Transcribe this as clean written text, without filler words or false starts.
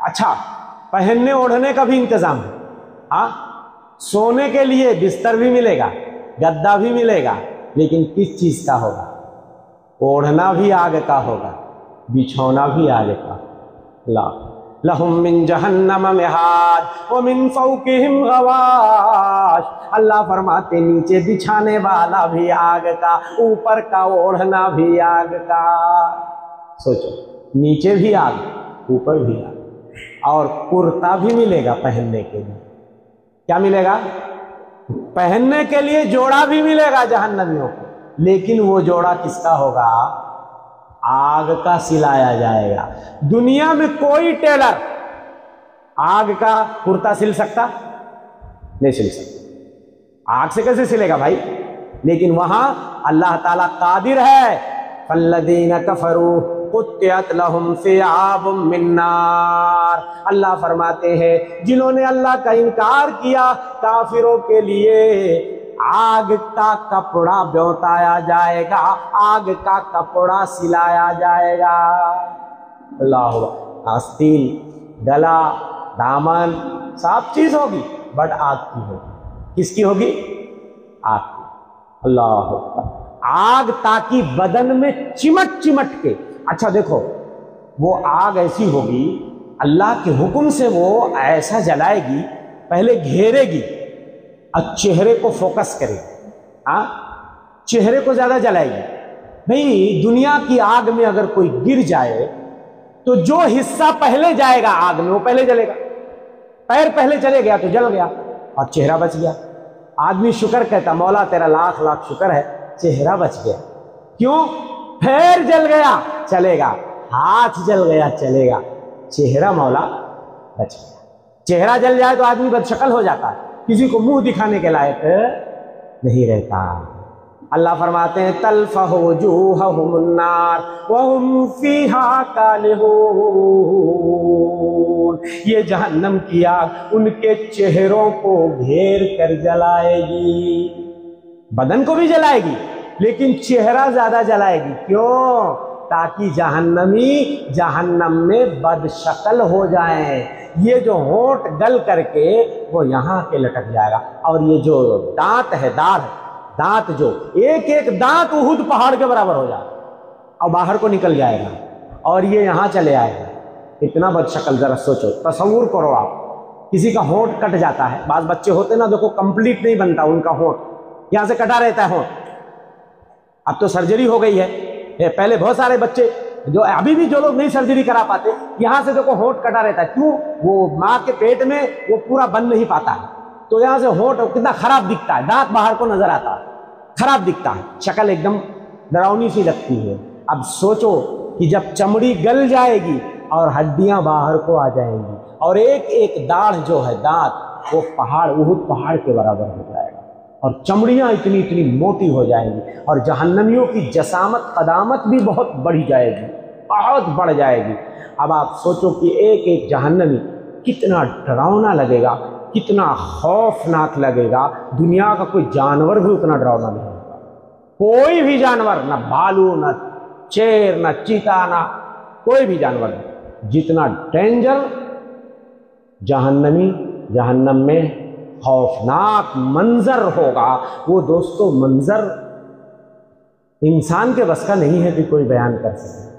اچھا پہننے اوڑھنے کا بھی انتظام ہے، ہاں سونے کے لیے بستر بھی ملے گا، گدا بھی ملے گا، لیکن کس چیز کا ہوگا؟ اوڑھنا بھی آگ کا ہوگا، بچھونا بھی آگ کا۔ لا لہم من جہنم مہاد ومن فوقہم غواش، اللہ فرماتے نیچے بچھانے والا بھی آگ کا، اوپر کا اوڑھنا بھی آگ کا۔ سوچو، نیچے بھی آگ، اوپر بھی آگ، اور کرتا بھی ملے گا پہننے کے لیے۔ کیا ملے گا؟ پہننے کے لیے جوڑا بھی ملے گا جہنمیوں کو، لیکن وہ جوڑا کس کا ہوگا؟ آگ کا سلایا جائے گا۔ دنیا میں کوئی ٹیلر آگ کا کرتا سل سکتا؟ نہیں سل سکتا، آگ سے کیسے سلے گا بھائی؟ لیکن وہاں اللہ تعالیٰ قادر ہے۔ فالذین کفروا قطعت لہم ثیاب من نار، اللہ فرماتے ہیں جنہوں نے اللہ کا انکار کیا، کافروں کے لیے آگ کا کپڑا بوتایا جائے گا، آگ کا کپڑا سلایا جائے گا۔ اللہ آستین، گلا، دامن، سب چیز ہوگی، بٹ آگ کی ہوگی۔ کس کی ہوگی؟ آگ کی۔ اللہ اکبر۔ آگ تاکہ بدن میں چمٹ چمٹ کے، اچھا دیکھو وہ آگ ایسی ہوگی اللہ کے حکم سے، وہ ایسا جلائے گی، پہلے گھیرے گی اور چہرے کو فوکس کرے گی، ہاں چہرے کو زیادہ جلائے گی۔ بھئی دنیا کی آگ میں اگر کوئی گر جائے تو جو حصہ پہلے جائے گا آگ میں وہ پہلے جلے گا، پیر پہلے چلے گیا تو جل گیا اور چہرہ بچ گیا۔ آدمی شکر کہتا مولا تیرا لاکھ لاکھ شکر ہے چہرہ بچ گیا۔ کیوں؟ پیر جل گیا چلے گا، ہاتھ جل گیا چلے گا، چہرہ مولا بچ گیا۔ چہرہ جل جائے تو آدمی بد شکل ہو جاتا ہے، کسی کو منہ دکھانے کے لائق نہیں رہتا۔ اللہ فرماتے ہیں تلفح وجوہہم النار وہم فیہا کالحون، یہ جہنم کی آگ ان کے چہروں کو گھیر کر جلائے گی، بدن کو بھی جلائے گی لیکن چہرہ زیادہ جلائے گی۔ کیوں؟ تاکہ جہنمی جہنم میں بد شکل ہو جائیں۔ یہ جو ہونٹ گل کر کے وہ یہاں کے لٹک جائے گا، اور یہ جو دانت ہے، دانت جو ایک ایک دانت احد پہاڑ کے برابر ہو جائے اور باہر کو نکل جائے گا، اور یہ یہاں چلے آئے گا۔ اتنا بد شکل، ذرا سوچو، تصور کرو آپ، کسی کا ہونٹ کٹ جاتا ہے، بعض بچے ہوتے نا دیکھو کمپلیٹ نہیں بنتا ان کا ہونٹ، یہاں سے کٹا رہتا ہے ہونٹ۔ اب تو سرجری ہو گئی ہے، پہلے بہت سارے بچے جو ابھی بھی جو لوگ نہیں سرجری کرا پاتے، یہاں سے دیکھو ہونٹ کٹا رہتا ہے۔ کیوں؟ وہ ماں کے پیٹ میں وہ پورا بن نہیں پاتا ہے، تو یہاں سے ہونٹ کتنا خراب دکھتا ہے، دانت باہر کو نظر آتا ہے، خراب دکھتا ہے، شکل ایک دم ڈراؤنی سی لگتی ہے۔ اب سوچو کہ جب چمڑی گل جائے گی اور ہڈیاں باہر کو آ جائیں گی، اور ایک ایک داڑھ جو ہے دانت وہ پہاڑ احد پہاڑ کے برابر ہو جائے گا، اور چمڑیاں اتنی اتنی موٹی ہو جائیں گی، اور جہنمیوں کی جسامت قدامت بھی بہت بڑھ جائے گی، بہت بڑھ جائے گی۔ اب آپ سوچو کہ ایک ایک جہنمی کتنا ڈراؤنا لگے گا، کتنا خوفناک لگے گا۔ دنیا کا کوئی جانور بھی اتنا ڈراؤنا نہیں ہوگا، کوئی بھی جانور، نہ بھالو، نہ شیر، نہ چیتا، نہ کوئی بھی جانور نہیں، جتنا ڈینجر جہنمی جہنم میں خوفناک منظر ہوگا۔ وہ دوستو منظر انسان کے بس کا نہیں ہے کہ کوئی بیان کر سکے۔